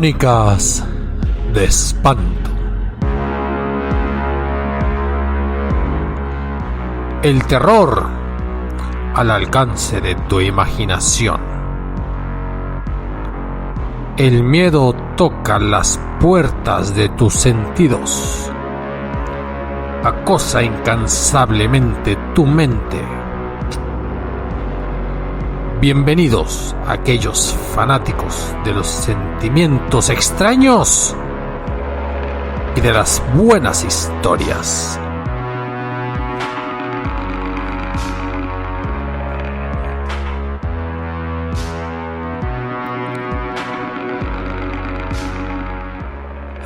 Crónicas de espanto. El terror al alcance de tu imaginación. El miedo toca las puertas de tus sentidos. Acosa incansablemente tu mente. Bienvenidos a aquellos fanáticos de los sentimientos extraños y de las buenas historias.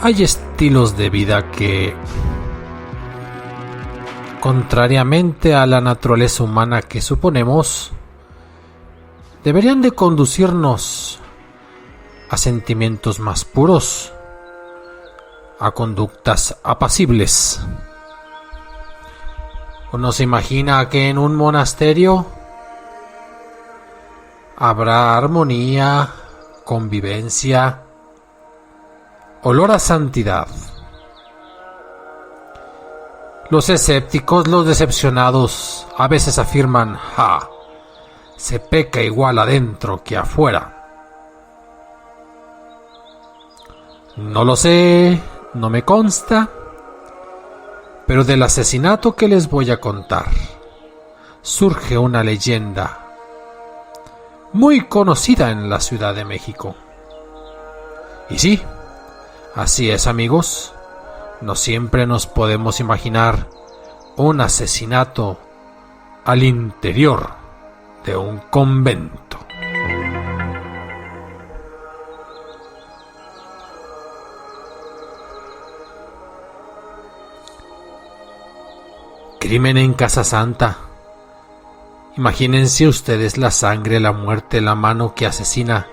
Hay estilos de vida que, contrariamente a la naturaleza humana que suponemos, deberían de conducirnos a sentimientos más puros, a conductas apacibles. Uno se imagina que en un monasterio habrá armonía, convivencia, olor a santidad. Los escépticos, los decepcionados, a veces afirman: se peca igual adentro que afuera. No lo sé, no me consta, pero del asesinato que les voy a contar surge una leyenda muy conocida en la Ciudad de México. Y sí, así es, amigos, no siempre nos podemos imaginar un asesinato al interior de un convento. Crimen en Casa Santa. Imagínense ustedes la sangre, la muerte, la mano que asesina.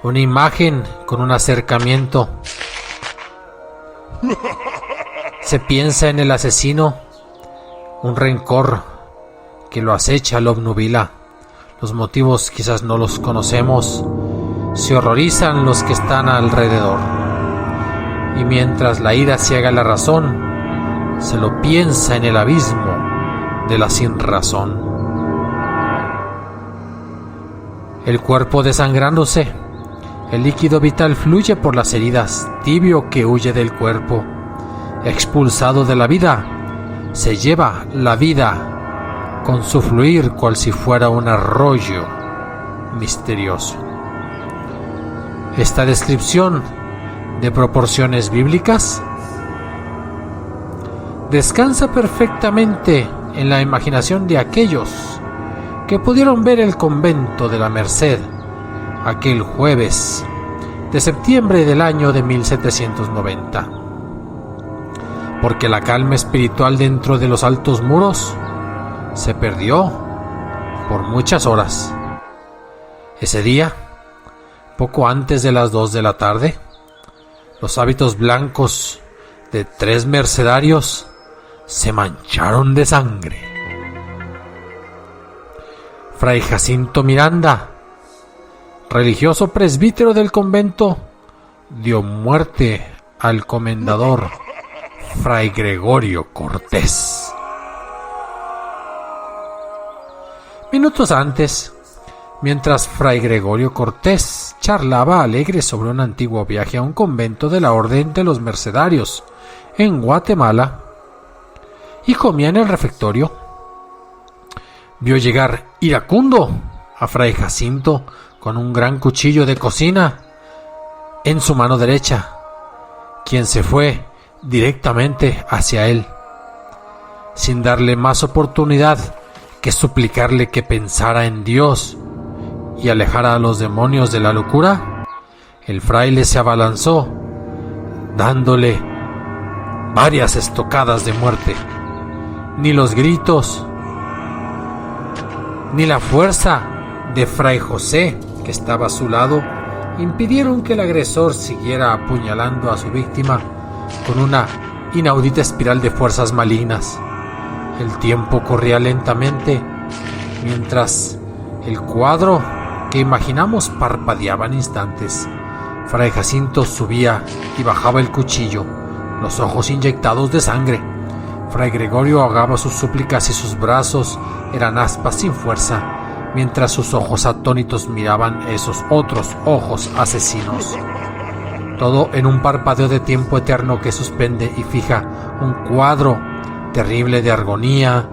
Una imagen con un acercamiento. Se piensa en el asesino, un rencor que lo acecha, lo obnubila. Los motivos quizás no los conocemos. Se horrorizan los que están alrededor. Y mientras la ira ciega la razón, se lo piensa en el abismo de la sinrazón. El cuerpo desangrándose, el líquido vital fluye por las heridas, tibio que huye del cuerpo. Expulsado de la vida, se lleva la vida con su fluir cual si fuera un arroyo misterioso. Esta descripción de proporciones bíblicas descansa perfectamente en la imaginación de aquellos que pudieron ver el convento de la Merced aquel jueves de septiembre del año de 1790. Porque la calma espiritual dentro de los altos muros se perdió por muchas horas. Ese día, poco antes de las 2 de la tarde, los hábitos blancos de 3 mercedarios se mancharon de sangre. Fray Jacinto Miranda, religioso presbítero del convento, dio muerte al comendador Fray Gregorio Cortés. Minutos antes, mientras Fray Gregorio Cortés charlaba alegre sobre un antiguo viaje a un convento de la Orden de los Mercedarios en Guatemala y comía en el refectorio, vio llegar iracundo a Fray Jacinto con un gran cuchillo de cocina en su mano derecha, quien se fue directamente hacia él. Sin darle más oportunidad que suplicarle que pensara en Dios y alejara a los demonios de la locura, el fraile se abalanzó, dándole varias estocadas de muerte. Ni los gritos, ni la fuerza de Fray José, que estaba a su lado, impidieron que el agresor siguiera apuñalando a su víctima con una inaudita espiral de fuerzas malignas. El tiempo corría lentamente, mientras el cuadro que imaginamos parpadeaba en instantes, Fray Jacinto subía y bajaba el cuchillo, los ojos inyectados de sangre. Fray Gregorio ahogaba sus súplicas y sus brazos eran aspas sin fuerza, mientras sus ojos atónitos miraban esos otros ojos asesinos. Todo en un parpadeo de tiempo eterno que suspende y fija un cuadro terrible de agonía,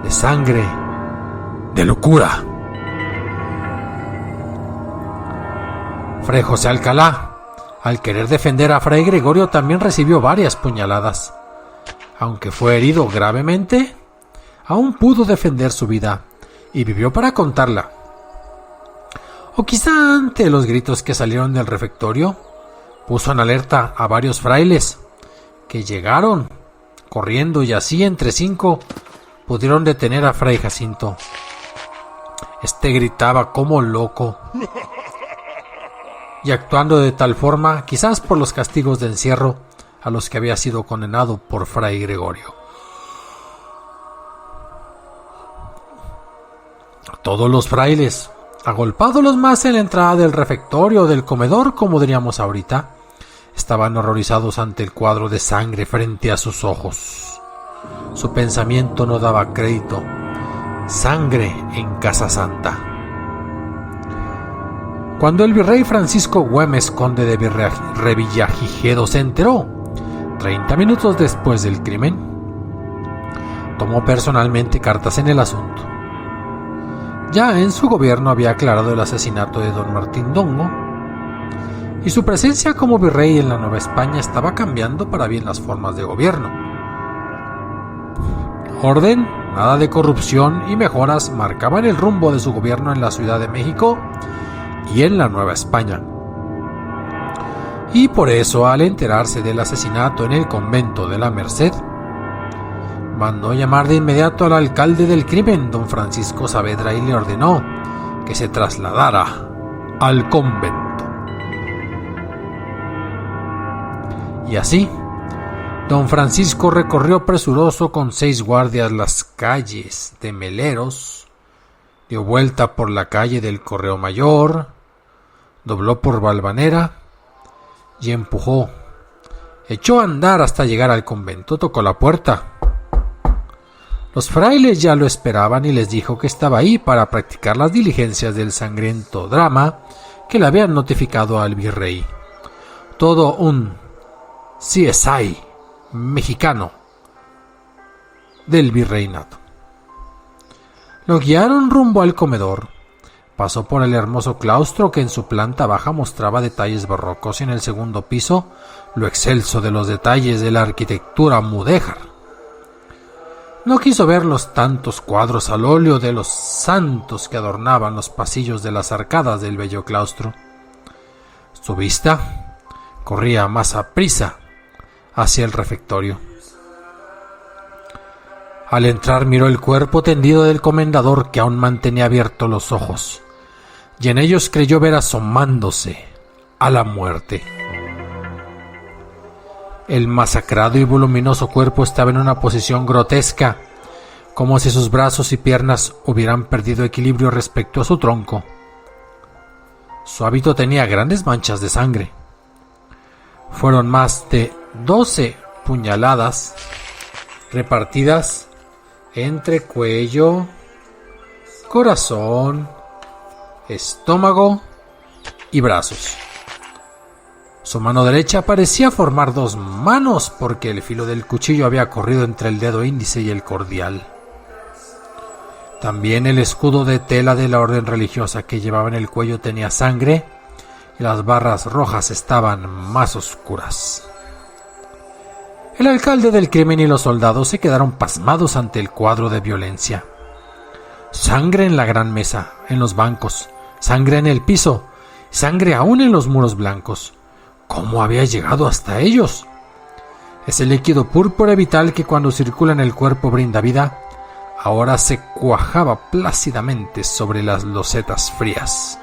de sangre, de locura. Fray José Alcalá, al querer defender a Fray Gregorio, también recibió varias puñaladas. Aunque fue herido gravemente, aún pudo defender su vida y vivió para contarla. O quizá ante los gritos que salieron del refectorio, puso en alerta a varios frailes que llegaron corriendo y así entre 5 pudieron detener a Fray Jacinto. Este gritaba como loco y actuando de tal forma, quizás por los castigos de encierro a los que había sido condenado por Fray Gregorio. Todos los frailes, agolpados los más en la entrada del refectorio o del comedor, como diríamos ahorita, estaban horrorizados ante el cuadro de sangre frente a sus ojos. Su pensamiento no daba crédito. Sangre en Casa Santa. Cuando el virrey Francisco Güemes, conde de Revillagigedo, se enteró, 30 minutos después del crimen, tomó personalmente cartas en el asunto. Ya en su gobierno había aclarado el asesinato de don Martín Dongo, y su presencia como virrey en la Nueva España estaba cambiando para bien las formas de gobierno. Orden, nada de corrupción y mejoras marcaban el rumbo de su gobierno en la Ciudad de México y en la Nueva España. Y por eso, al enterarse del asesinato en el convento de la Merced, mandó llamar de inmediato al alcalde del crimen, don Francisco Saavedra, y le ordenó que se trasladara al convento. Y así, don Francisco recorrió presuroso con 6 guardias las calles de Meleros, dio vuelta por la calle del Correo Mayor, dobló por Valvanera y echó a andar hasta llegar al convento. Tocó la puerta. Los frailes ya lo esperaban y les dijo que estaba ahí para practicar las diligencias del sangriento drama que le habían notificado al virrey. Todo un CSI mexicano del virreinato. Lo guiaron rumbo al comedor. Pasó por el hermoso claustro que en su planta baja mostraba detalles barrocos y en el segundo piso lo excelso de los detalles de la arquitectura mudéjar. No quiso ver los tantos cuadros al óleo de los santos que adornaban los pasillos de las arcadas del bello claustro. Su vista corría más aprisa hacia el refectorio. Al entrar miró el cuerpo tendido del comendador, que aún mantenía abiertos los ojos, y en ellos creyó ver asomándose a la muerte. El masacrado y voluminoso cuerpo estaba en una posición grotesca, como si sus brazos y piernas hubieran perdido equilibrio respecto a su tronco. Su hábito tenía grandes manchas de sangre. Fueron más de 12 puñaladas repartidas entre cuello, corazón, estómago y brazos. Su mano derecha parecía formar 2 manos porque el filo del cuchillo había corrido entre el dedo índice y el cordial. También el escudo de tela de la orden religiosa que llevaba en el cuello tenía sangre y las barras rojas estaban más oscuras. El alcalde del crimen y los soldados se quedaron pasmados ante el cuadro de violencia. Sangre en la gran mesa, en los bancos, sangre en el piso, sangre aún en los muros blancos. ¿Cómo había llegado hasta ellos? Ese líquido púrpura vital que cuando circula en el cuerpo brinda vida, ahora se cuajaba plácidamente sobre las losetas frías.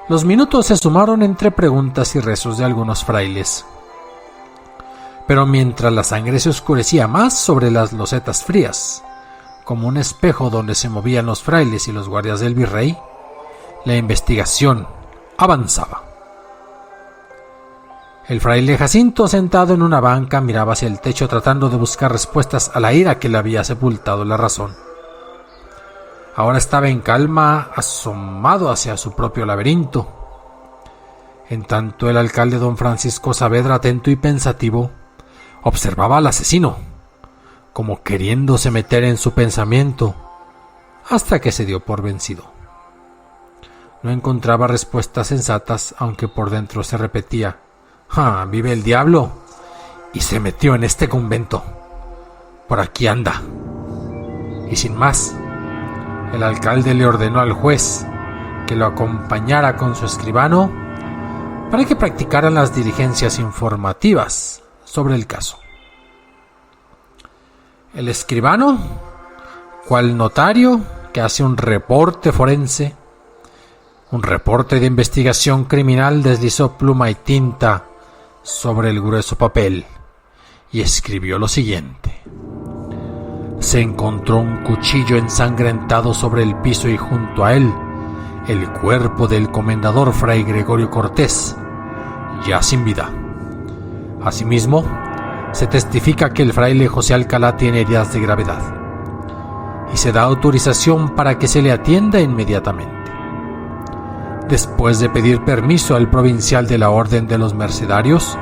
Los minutos se sumaron entre preguntas y rezos de algunos frailes. Pero mientras la sangre se oscurecía más sobre las losetas frías, como un espejo donde se movían los frailes y los guardias del virrey, la investigación avanzaba. El fraile Jacinto, sentado en una banca, miraba hacia el techo tratando de buscar respuestas a la ira que le había sepultado la razón. Ahora estaba en calma, asomado hacia su propio laberinto. En tanto, el alcalde don Francisco Saavedra, atento y pensativo, observaba al asesino, como queriéndose meter en su pensamiento, hasta que se dio por vencido. No encontraba respuestas sensatas, aunque por dentro se repetía: «¡Ah, vive el diablo! Y se metió en este convento. Por aquí anda». Y sin más, el alcalde le ordenó al juez que lo acompañara con su escribano para que practicaran las diligencias informativas sobre el caso. El escribano, cual notario que hace un reporte forense, un reporte de investigación criminal, deslizó pluma y tinta sobre el grueso papel y escribió lo siguiente: se encontró un cuchillo ensangrentado sobre el piso y junto a él el cuerpo del comendador Fray Gregorio Cortés, ya sin vida. Asimismo, se testifica que el fraile José Alcalá tiene heridas de gravedad y se da autorización para que se le atienda inmediatamente. Después de pedir permiso al provincial de la Orden de los Mercedarios,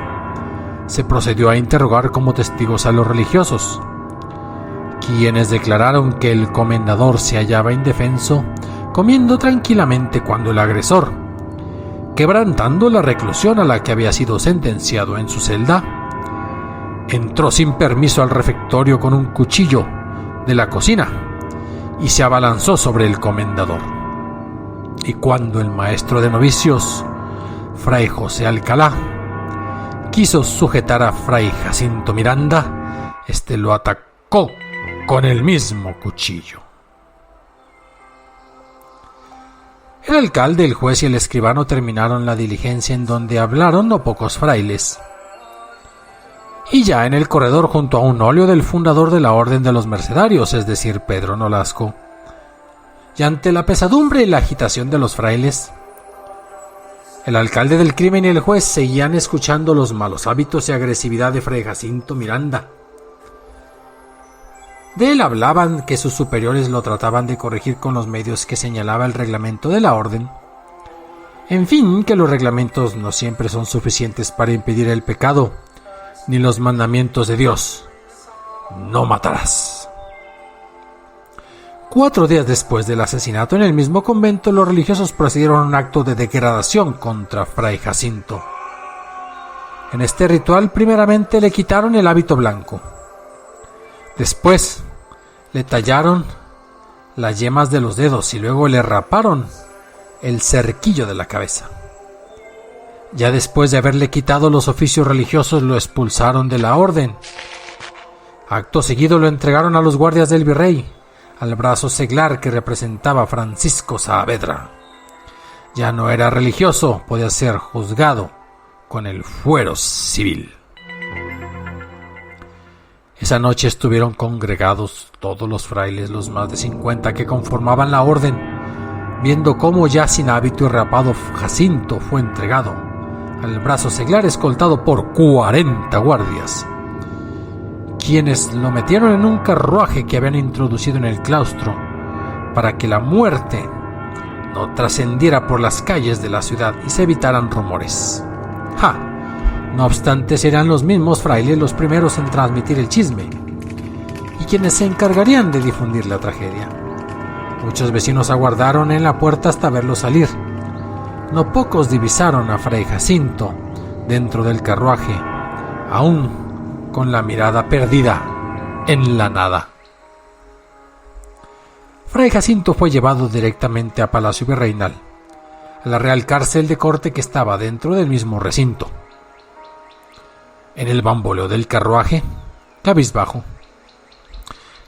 se procedió a interrogar como testigos a los religiosos, quienes declararon que el comendador se hallaba indefenso, comiendo tranquilamente cuando el agresor, quebrantando la reclusión a la que había sido sentenciado en su celda, entró sin permiso al refectorio con un cuchillo de la cocina y se abalanzó sobre el comendador. Y cuando el maestro de novicios, Fray José Alcalá, quiso sujetar a Fray Jacinto Miranda, este lo atacó con el mismo cuchillo. El alcalde, el juez y el escribano terminaron la diligencia, en donde hablaron no pocos frailes. Y ya en el corredor, junto a un óleo del fundador de la Orden de los Mercedarios, es decir, Pedro Nolasco, y ante la pesadumbre y la agitación de los frailes, el alcalde del crimen y el juez seguían escuchando los malos hábitos y agresividad de Fray Jacinto Miranda. De él hablaban que sus superiores lo trataban de corregir con los medios que señalaba el reglamento de la orden. En fin, que los reglamentos no siempre son suficientes para impedir el pecado, ni los mandamientos de Dios: no matarás. 4 días después del asesinato, en el mismo convento, los religiosos procedieron a un acto de degradación contra Fray Jacinto. En este ritual, primeramente le quitaron el hábito blanco. Después le tallaron las yemas de los dedos y luego le raparon el cerquillo de la cabeza. Ya después de haberle quitado los oficios religiosos, lo expulsaron de la orden. Acto seguido lo entregaron a los guardias del virrey, al brazo seglar que representaba a Francisco Saavedra. Ya no era religioso, podía ser juzgado con el fuero civil. Esa noche estuvieron congregados todos los frailes, los más de 50 que conformaban la orden, viendo cómo ya sin hábito y rapado Jacinto fue entregado al brazo seglar, escoltado por 40 guardias, quienes lo metieron en un carruaje que habían introducido en el claustro para que la muerte no trascendiera por las calles de la ciudad y se evitaran rumores. ¡Ja! No obstante, serán los mismos frailes los primeros en transmitir el chisme y quienes se encargarían de difundir la tragedia. Muchos vecinos aguardaron en la puerta hasta verlo salir. No pocos divisaron a Fray Jacinto dentro del carruaje, aún con la mirada perdida en la nada. Fray Jacinto fue llevado directamente a Palacio Virreinal, a la Real Cárcel de Corte que estaba dentro del mismo recinto. En el bamboleo del carruaje, cabizbajo,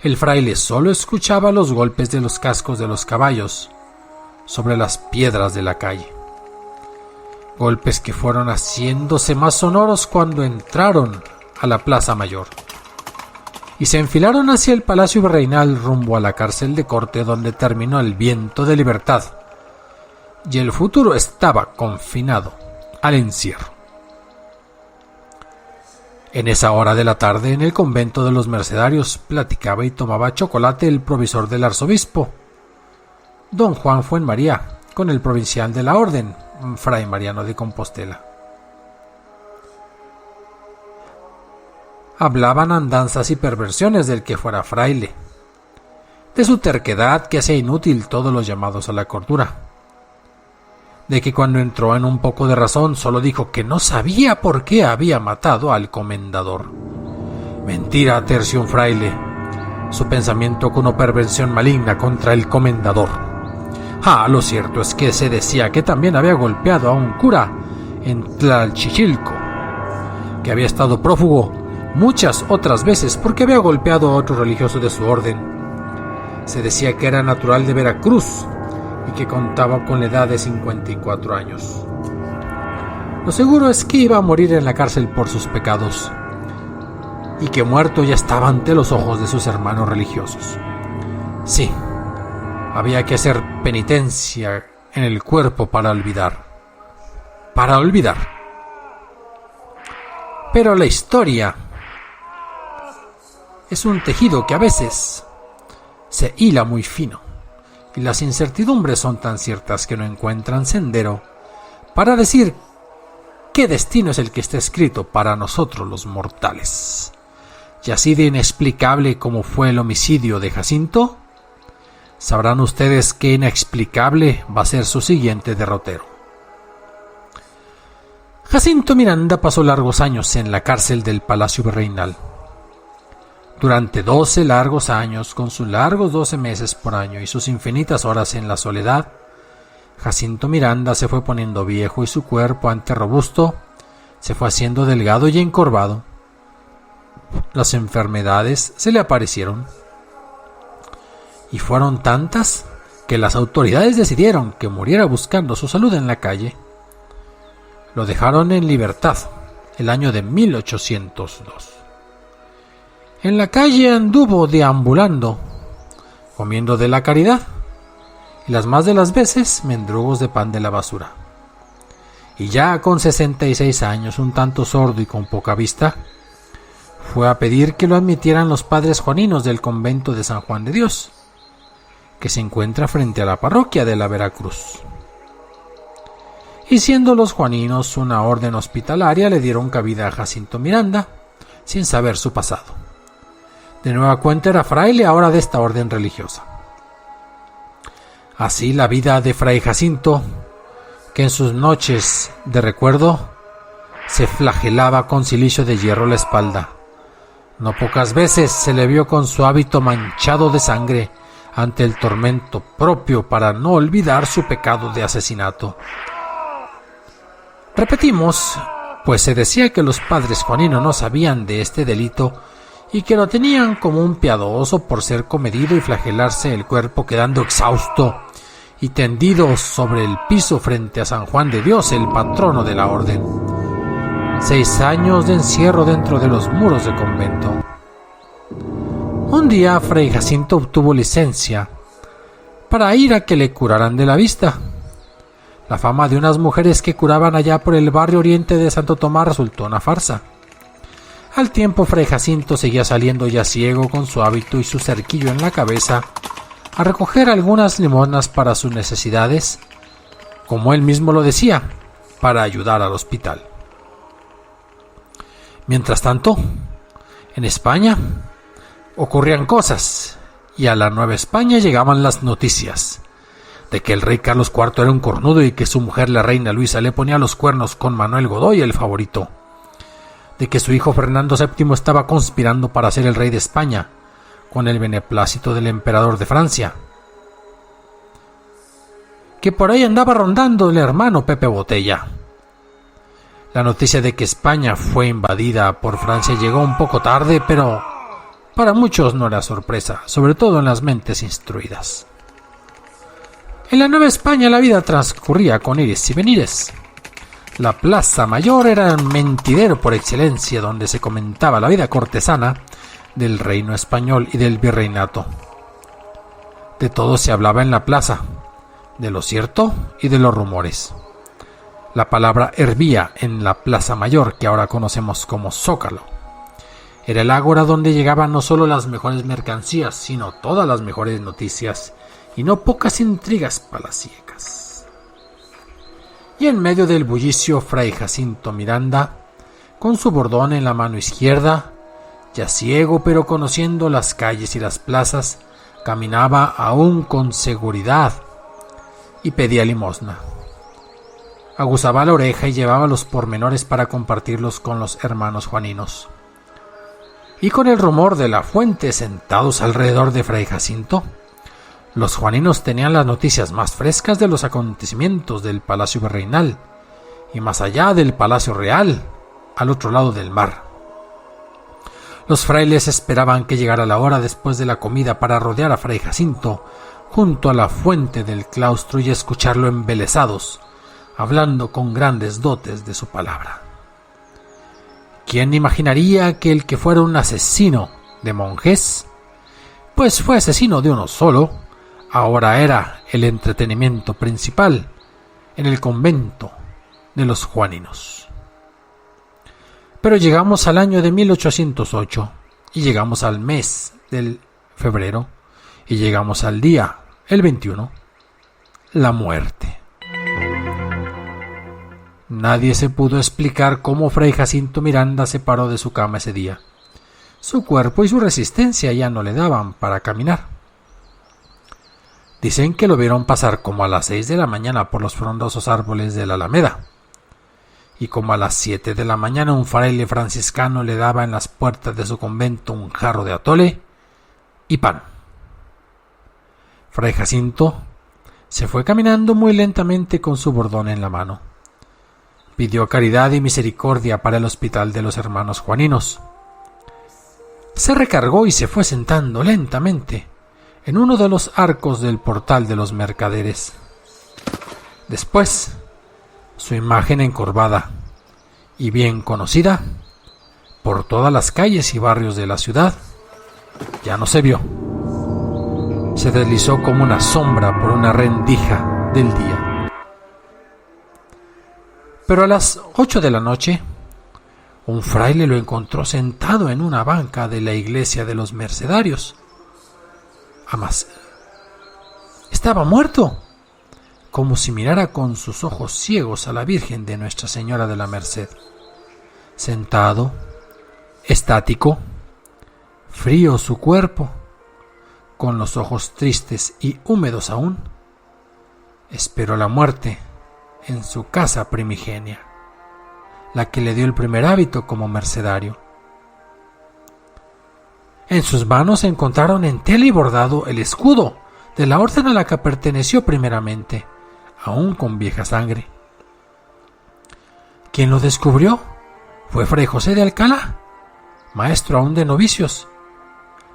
el fraile solo escuchaba los golpes de los cascos de los caballos sobre las piedras de la calle. Golpes que fueron haciéndose más sonoros cuando entraron a la Plaza Mayor y se enfilaron hacia el Palacio Virreinal rumbo a la cárcel de Corte, donde terminó el viento de libertad y el futuro estaba confinado al encierro. En esa hora de la tarde, en el convento de los mercedarios, platicaba y tomaba chocolate el provisor del arzobispo, don Juan Fuenmaría, con el provincial de la orden, fray Mariano de Compostela. Hablaban andanzas y perversiones del que fuera fraile, de su terquedad que hacía inútil todos los llamados a la cordura, de que cuando entró en un poco de razón solo dijo que no sabía por qué había matado al comendador. Mentira, terció un fraile, su pensamiento con una perversión maligna contra el comendador. Lo cierto es que se decía que también había golpeado a un cura en Tlalchichilco, que había estado prófugo muchas otras veces porque había golpeado a otro religioso de su orden. Se decía que era natural de Veracruz y que contaba con la edad de 54 años. Lo seguro es que iba a morir en la cárcel por sus pecados y que muerto ya estaba ante los ojos de sus hermanos religiosos. Sí, había que hacer penitencia en el cuerpo para olvidar. Pero la historia es un tejido que a veces se hila muy fino, y las incertidumbres son tan ciertas que no encuentran sendero para decir qué destino es el que está escrito para nosotros los mortales. Y así de inexplicable como fue el homicidio de Jacinto, sabrán ustedes qué inexplicable va a ser su siguiente derrotero. Jacinto Miranda pasó largos años en la cárcel del Palacio Virreinal. Durante 12 largos años, con sus largos 12 meses por año y sus infinitas horas en la soledad, Jacinto Miranda se fue poniendo viejo y su cuerpo, antes robusto, se fue haciendo delgado y encorvado. Las enfermedades se le aparecieron y fueron tantas que las autoridades decidieron que muriera buscando su salud en la calle. Lo dejaron en libertad el año de 1802. En la calle anduvo deambulando, comiendo de la caridad, y las más de las veces mendrugos de pan de la basura. Y ya con 66 años, un tanto sordo y con poca vista, fue a pedir que lo admitieran los padres juaninos del convento de San Juan de Dios, que se encuentra frente a la parroquia de la Veracruz. Y siendo los juaninos una orden hospitalaria, le dieron cabida a Jacinto Miranda, sin saber su pasado. De nueva cuenta era fraile ahora de esta orden religiosa. Así la vida de fray Jacinto, que en sus noches de recuerdo se flagelaba con cilicio de hierro la espalda. No pocas veces se le vio con su hábito manchado de sangre ante el tormento propio para no olvidar su pecado de asesinato. Repetimos, pues se decía que los padres juaninos no sabían de este delito y que lo tenían como un piadoso por ser comedido y flagelarse el cuerpo quedando exhausto y tendido sobre el piso frente a San Juan de Dios, el patrono de la orden. 6 años de encierro dentro de los muros de convento. Un día fray Jacinto obtuvo licencia para ir a que le curaran de la vista. La fama de unas mujeres que curaban allá por el barrio oriente de Santo Tomás resultó una farsa. Al tiempo fray Jacinto seguía saliendo ya ciego con su hábito y su cerquillo en la cabeza a recoger algunas limosnas para sus necesidades, como él mismo lo decía, para ayudar al hospital. Mientras tanto, en España ocurrían cosas y a la Nueva España llegaban las noticias de que el rey Carlos IV era un cornudo y que su mujer la reina Luisa le ponía los cuernos con Manuel Godoy, el favorito, de que su hijo Fernando VII estaba conspirando para ser el rey de España con el beneplácito del emperador de Francia, que por ahí andaba rondando el hermano Pepe Botella. La noticia de que España fue invadida por Francia llegó un poco tarde, pero para muchos no era sorpresa, sobre todo en las mentes instruidas. En la Nueva España la vida transcurría con ires y venires. La Plaza Mayor era un mentidero por excelencia donde se comentaba la vida cortesana del reino español y del virreinato. De todo se hablaba en la plaza, de lo cierto y de los rumores. La palabra hervía en la Plaza Mayor, que ahora conocemos como Zócalo. Era el ágora donde llegaban no solo las mejores mercancías, sino todas las mejores noticias, y no pocas intrigas palaciecas. Y en medio del bullicio, Fray Jacinto Miranda, con su bordón en la mano izquierda, ya ciego pero conociendo las calles y las plazas, caminaba aún con seguridad y pedía limosna. Aguzaba la oreja y llevaba los pormenores para compartirlos con los hermanos juaninos. Y con el rumor de la fuente sentados alrededor de Fray Jacinto, los juaninos tenían las noticias más frescas de los acontecimientos del Palacio Virreinal y más allá del Palacio Real, al otro lado del mar. Los frailes esperaban que llegara la hora después de la comida para rodear a Fray Jacinto junto a la fuente del claustro y escucharlo embelesados, hablando con grandes dotes de su palabra. ¿Quién imaginaría que el que fuera un asesino de monjes, pues fue asesino de uno solo, ahora era el entretenimiento principal en el convento de los juaninos? Pero llegamos al año de 1808 y llegamos al mes del febrero y llegamos al día, el 21, la muerte. Nadie se pudo explicar cómo Fray Jacinto Miranda se paró de su cama ese día. Su cuerpo y su resistencia ya no le daban para caminar. Dicen que lo vieron pasar como a las 6 de la mañana por los frondosos árboles de la Alameda, y como a las 7 de la mañana un fraile franciscano le daba en las puertas de su convento un jarro de atole y pan. Fray Jacinto se fue caminando muy lentamente con su bordón en la mano. Pidió caridad y misericordia para el hospital de los hermanos juaninos. Se recargó y se fue sentando lentamente en uno de los arcos del portal de los mercaderes. Después, su imagen encorvada y bien conocida por todas las calles y barrios de la ciudad ya no se vio. Se deslizó como una sombra por una rendija del día. Pero a las 8 de la noche, un fraile lo encontró sentado en una banca de la iglesia de los mercedarios. Además, estaba muerto, como si mirara con sus ojos ciegos a la Virgen de Nuestra Señora de la Merced. Sentado, estático, frío su cuerpo, con los ojos tristes y húmedos aún, esperó la muerte en su casa primigenia, la que le dio el primer hábito como mercedario. En sus manos encontraron en tela y bordado el escudo de la orden a la que perteneció primeramente, aún con vieja sangre. Quien lo descubrió fue Fray José de Alcalá, maestro aún de novicios,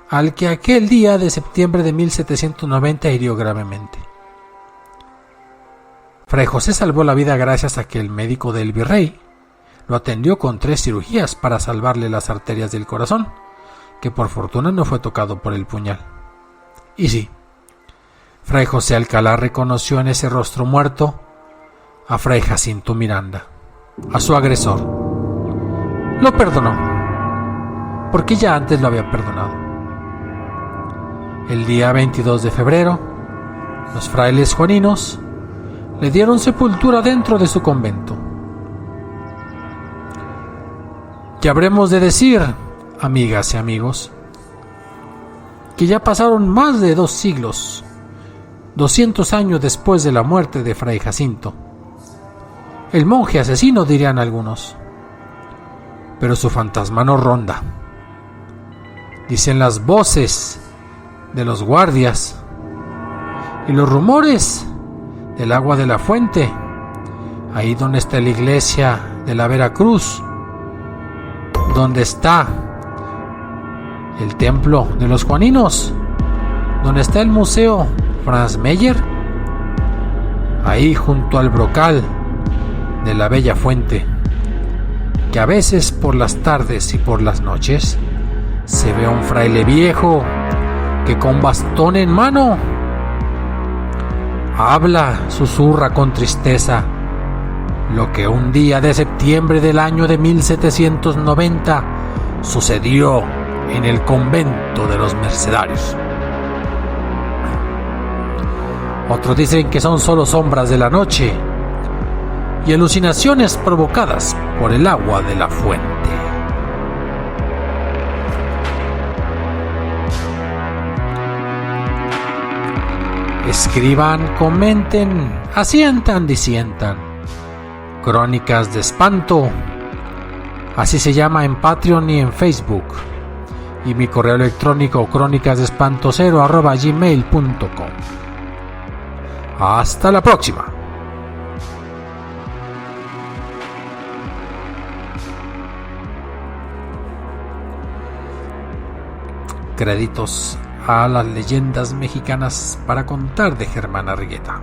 al que aquel día de septiembre de 1790 hirió gravemente. Fray José salvó la vida gracias a que el médico del virrey lo atendió con 3 cirugías para salvarle las arterias del corazón, que por fortuna no fue tocado por el puñal. Y sí, Fray José Alcalá reconoció en ese rostro muerto a Fray Jacinto Miranda, a su agresor. Lo perdonó, porque ya antes lo había perdonado. El día 22 de febrero, los frailes juaninos le dieron sepultura dentro de su convento. Y habremos de decir, amigas y amigos, que ya pasaron más de 2 siglos, 200 años después de la muerte de Fray Jacinto. El monje asesino, dirían algunos, pero su fantasma no ronda. Dicen las voces de los guardias y los rumores del agua de la fuente, ahí donde está la iglesia de la Veracruz, donde está el templo de los juaninos, donde está el museo Franz Mayer, ahí junto al brocal de la bella fuente, que a veces por las tardes y por las noches se ve a un fraile viejo que con bastón en mano habla, susurra con tristeza lo que un día de septiembre del año de 1790 sucedió en el convento de los mercedarios. Otros dicen que son solo sombras de la noche y alucinaciones provocadas por el agua de la fuente. Escriban, comenten, asientan, disientan. Crónicas de Espanto, así se llama en Patreon y en Facebook. Y mi correo electrónico crónicasdespanto0@gmail.com. Hasta la próxima. Créditos a las leyendas mexicanas para contar de Germán Arrigueta.